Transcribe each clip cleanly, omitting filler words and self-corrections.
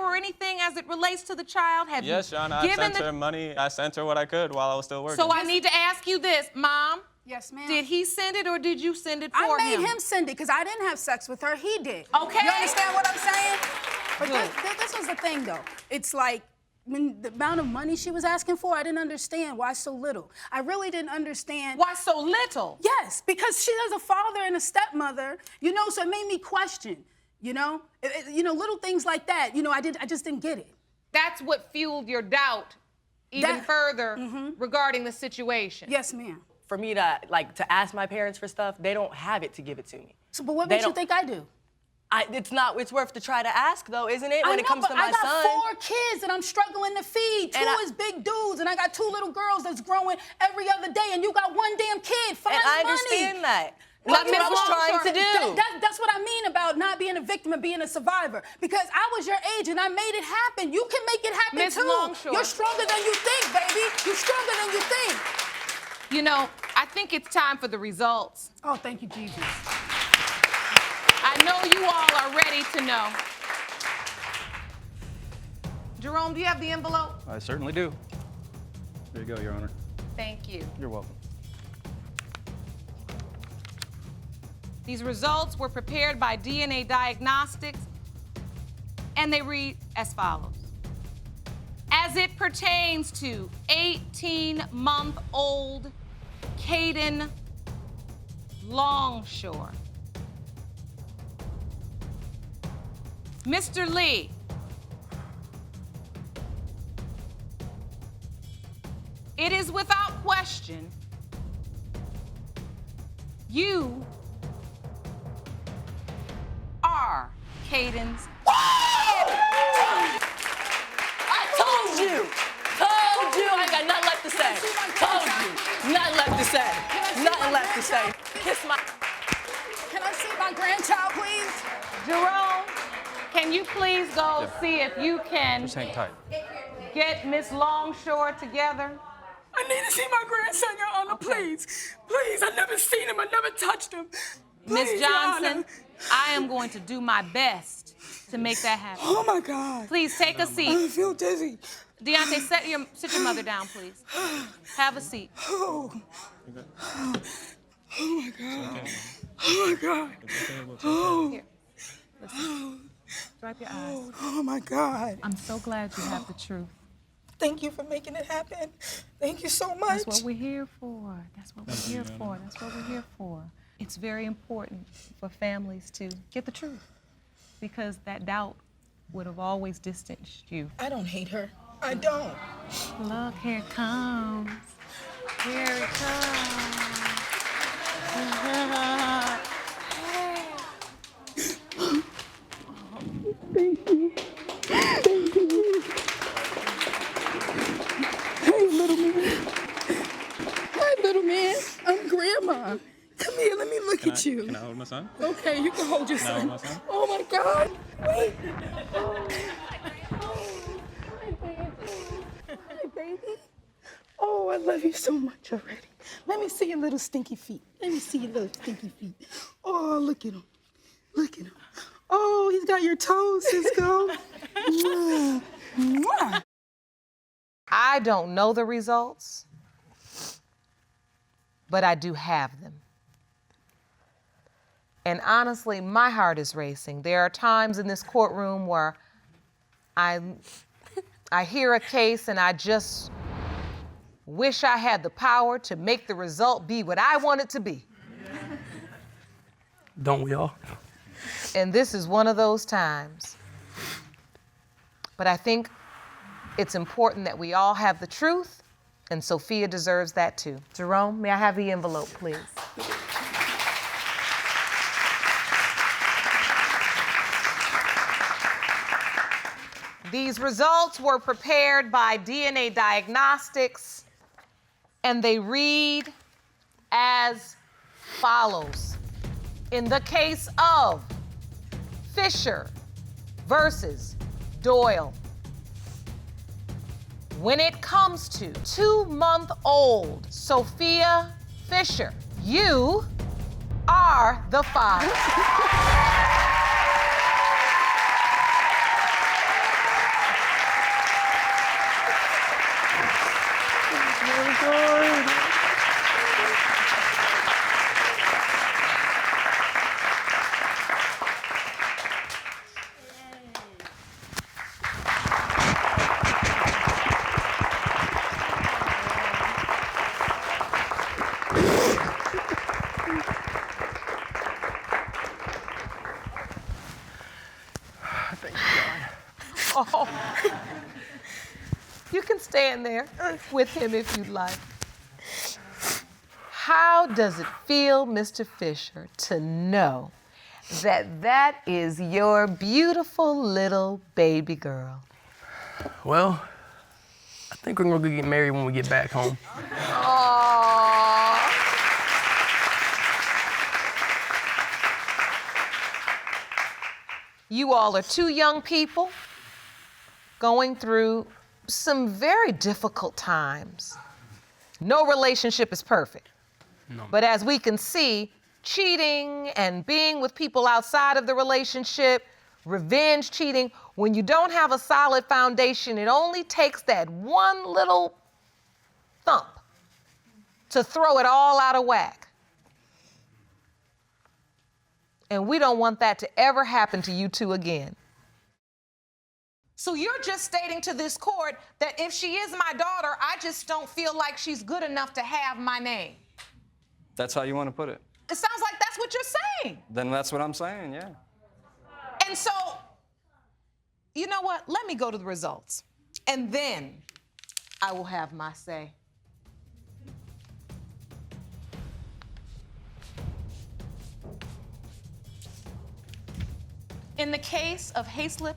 or anything as it relates to the child? Have Yes, you Shauna, I given sent her money. I sent her what I could while I was still working. So I need to ask you this, Mom. Yes, ma'am. Did he send it or did you send it for him? I made him send it because I didn't have sex with her. He did. Okay. You understand what I'm saying? But Good. this was the thing, though. It's like, when the amount of money she was asking for, I didn't understand why so little. I really didn't understand. Why so little? Yes, because she has a father and a stepmother, you know, so it made me question, you know? Little things like that, you know, I just didn't get it. That's what fueled your doubt even further regarding the situation. Yes, ma'am. For me to ask my parents for stuff, they don't have it to give it to me. So, but what makes you think I do? It's worth to try to ask, though, isn't it? When it comes to my son. I got 4 kids that I'm struggling to feed. 2 is big dudes, and I got 2 little girls that's growing every other day, and you got 1 damn kid. Find money. I understand that. That's what I was trying to do. That's what I mean about not being a victim and being a survivor. Because I was your age and I made it happen. You can make it happen Ms. too. Longshore. You're stronger than you think, baby. You're stronger than you think. You know, I think it's time for the results. Oh, thank you, Jesus. I know you all are ready to know. Jerome, do you have the envelope? I certainly do. There you go, Your Honor. Thank you. You're welcome. These results were prepared by DNA Diagnostics, and they read as follows. As it pertains to 18-month-old Caden Longshore, Mr. Lee, it is without question you are Caden's. I told you! Told you! I got nothing left to say. Told you! Nothing left to say. Nothing left to say. Kiss my... Can I see my grandchild, please? Jerome, can you please go see if you can Just hang tight. get Miss Longshore together? I need to see my grandson, Your Honor, please. Please, I've never seen him. I never touched him. Miss Johnson, I am going to do my best to make that happen. Oh, my God. Please take a I seat. feel dizzy. Deontay, sit your mother down, please. Have a seat. Oh. Oh, my God. Oh, my God. Oh. Here, listen. Wipe your eyes. Oh, my God. I'm so glad you have the truth. Thank you for making it happen. Thank you so much. That's what we're here for. That's what we're here for. That's what we're here for. It's very important for families to get the truth because that doubt would have always distanced you. I don't hate her. I don't. Look, here it comes. Here it comes. Thank you. Thank you. Hey, little man. Hi, little man. I'm Grandma. Come here, let me look at you. Can I hold my son? Okay, you can hold your Can I son. hold my son? Oh, my God. Wait. Hi, baby. Oh, I love you so much already. Let me see your little stinky feet. Let me see your little stinky feet. Oh, look at him. Look at him. Oh, he's got your toes, Cisco. Mwah. Mwah. I don't know the results, but I do have them. And honestly, my heart is racing. There are times in this courtroom where I hear a case and I just wish I had the power to make the result be what I want it to be. Don't we all? And this is one of those times. But I think it's important that we all have the truth, and Sophia deserves that too. Jerome, may I have the envelope, please? These results were prepared by DNA Diagnostics, and they read as follows. In the case of Fisher versus Doyle, when it comes to 2-month-old Sophia Fisher, you are the father. Oh. You can stand there with him if you'd like. How does it feel, Mr. Fisher, to know that that is your beautiful little baby girl? Well, I think we're gonna get married when we get back home. Aww. You all are two young people going through some very difficult times. No relationship is perfect. No. But as we can see, cheating and being with people outside of the relationship, revenge cheating, when you don't have a solid foundation, it only takes that one little thump to throw it all out of whack. And we don't want that to ever happen to you two again. So you're just stating to this court that if she is my daughter, I just don't feel like she's good enough to have my name. That's how you want to put it. It sounds like that's what you're saying. Then that's what I'm saying, yeah. And so, you know what? Let me go to the results. And then I will have my say. In the case of Hayslip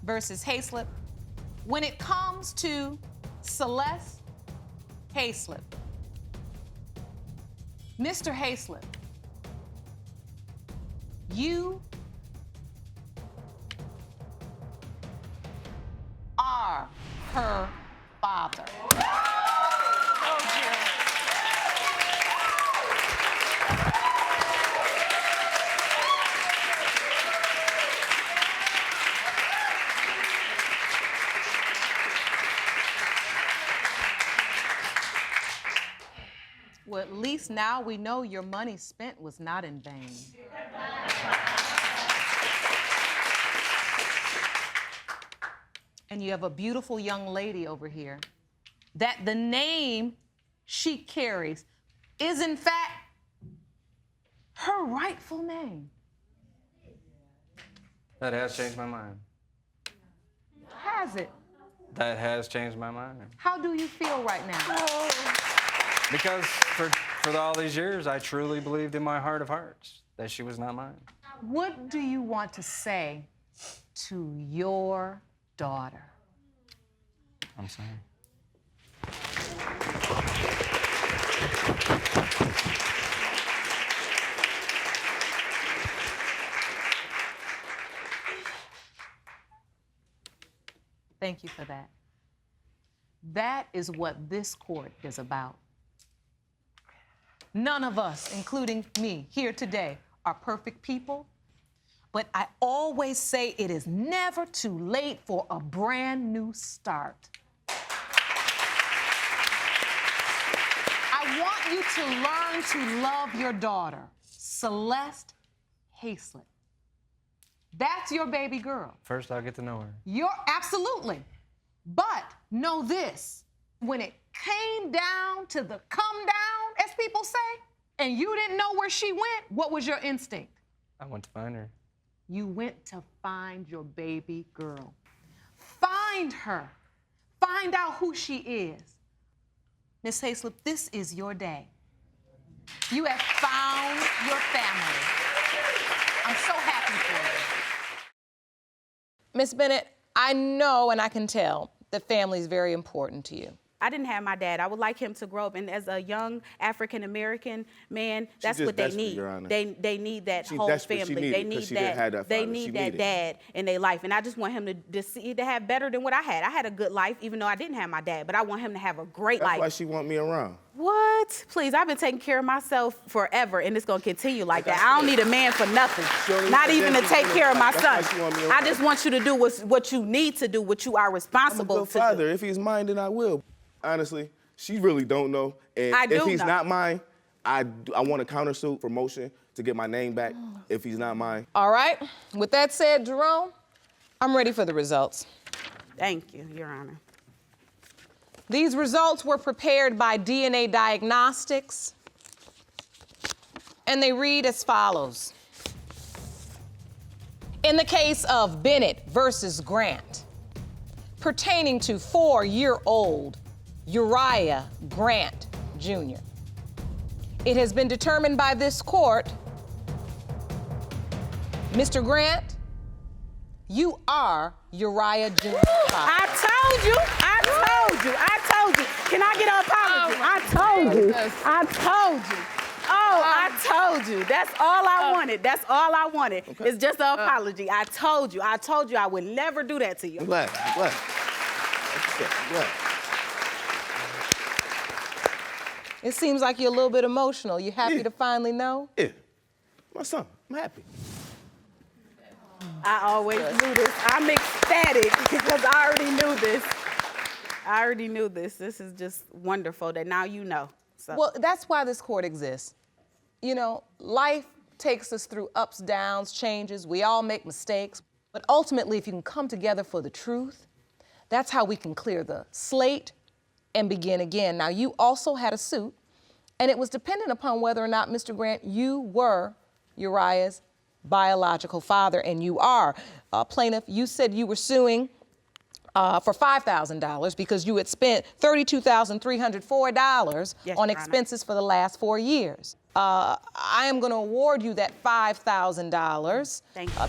versus Hayslip, when it comes to Celeste Hayslip, Mr. Hayslip, you are her father. Well, at least now we know your money spent was not in vain. And you have a beautiful young lady over here that the name she carries is in fact her rightful name. That has changed my mind. Has it? That has changed my mind. How do you feel right now? Because for all these years, I truly believed in my heart of hearts that she was not mine. What do you want to say to your daughter? I'm sorry. Thank you for that. That is what this court is about. None of us, including me here today, are perfect people, but I always say it is never too late for a brand new start. I want you to learn to love your daughter, Celeste Hayslip. That's your baby girl. First, I'll get to know her. Absolutely. But know this, when it came down to the come down, as people say, and you didn't know where she went, what was your instinct? I went to find her. You went to find your baby girl. Find her. Find out who she is. Miss Hayslip, this is your day. You have found your family. I'm so happy for you. Miss Bennett, I know and I can tell that family is very important to you. I didn't have my dad. I would like him to grow up, and as a young African-American man, that's what they need. They need that whole family. They need that. They need that dad in their life, and I just want him to have better than what I had. I had a good life, even though I didn't have my dad, but I want him to have a great life. That's why she want me around. What? Please, I've been taking care of myself forever, and it's gonna continue like that. I don't need a man for nothing, not even to take care of my son. I just want you to do what you need to do, what you are responsible I'm a good father. If he's mine, then I will. Honestly, she really don't know. And if he's not mine, I want a countersuit for motion to get my name back if he's not mine. All right. With that said, Jerome, I'm ready for the results. Thank you, Your Honor. These results were prepared by DNA Diagnostics, and they read as follows. In the case of Bennett versus Grant, pertaining to 4-year-old Uriah Grant Jr. It has been determined by this court, Mr. Grant, you are Uriah Jr.'s father. I told you. Can I get an apology? I told you. Oh, I told you. That's all I wanted. That's all I wanted. Okay. It's just an apology. I told you I would never do that to you. I'm glad. It seems like you're a little bit emotional. You happy to finally know? Yeah. My son, I'm happy. I always knew this. I'm ecstatic because I already knew this. This is just wonderful that now you know. So. Well, that's why this court exists. You know, life takes us through ups, downs, changes. We all make mistakes. But ultimately, if you can come together for the truth, that's how we can clear the slate and begin again. Now, you also had a suit, and it was dependent upon whether or not, Mr. Grant, you were Uriah's biological father, and you are. Plaintiff, you said you were suing for $5,000 because you had spent $32,304 on expenses for the last 4 years. I am going to award you that $5,000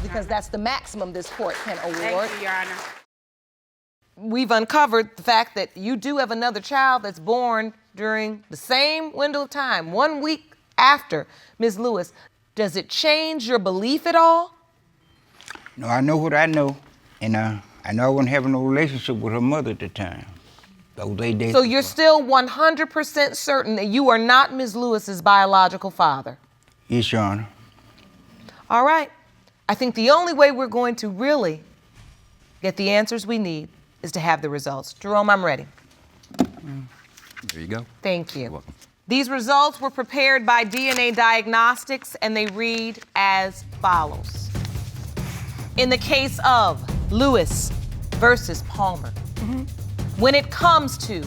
because that's the maximum this court can award. Thank you, Your Honor. We've uncovered the fact that you do have another child that's born during the same window of time, 1 week after Ms. Lewis. Does it change your belief at all? No, I know what I know, and I know I wasn't having no relationship with her mother at the time. So you're still 100% certain that you are not Ms. Lewis's biological father? Yes, Your Honor. All right. I think the only way we're going to really get the answers we need is to have the results. Jerome, I'm ready. There you go. Thank you. You're welcome. These results were prepared by DNA Diagnostics, and they read as follows. In the case of Lewis versus Palmer, when it comes to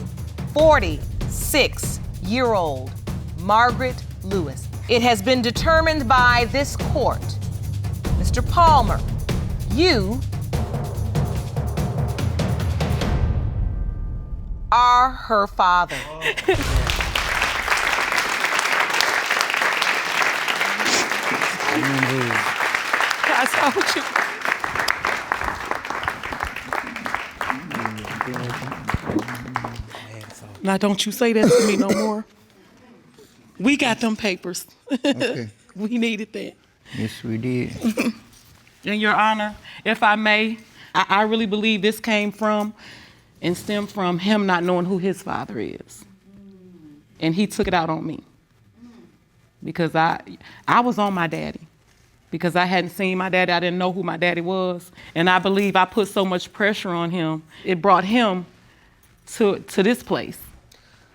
46-year-old Margaret Lewis, it has been determined by this court, Mr. Palmer, you are her father. I told you. Now, don't you say that to me no more. We got them papers. Okay. We needed that. Yes, we did. In Your Honor, if I may, I really believe this came from and stemmed from him not knowing who his father is. And he took it out on me. Because I was on my daddy. Because I hadn't seen my daddy, I didn't know who my daddy was. And I believe I put so much pressure on him, it brought him to this place.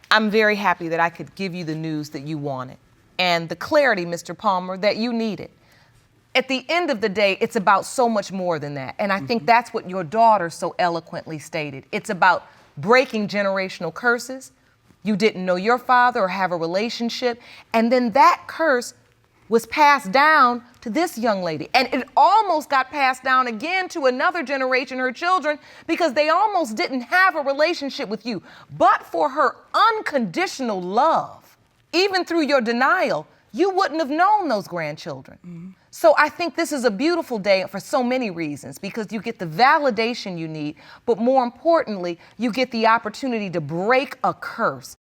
I'm very happy that I could give you the news that you wanted and the clarity, Mr. Palmer, that you needed. At the end of the day, it's about so much more than that. And I think that's what your daughter so eloquently stated. It's about breaking generational curses. You didn't know your father or have a relationship. And then that curse was passed down to this young lady. And it almost got passed down again to another generation, her children, because they almost didn't have a relationship with you. But for her unconditional love, even through your denial, you wouldn't have known those grandchildren. So I think this is a beautiful day for so many reasons, because you get the validation you need, but more importantly, you get the opportunity to break a curse.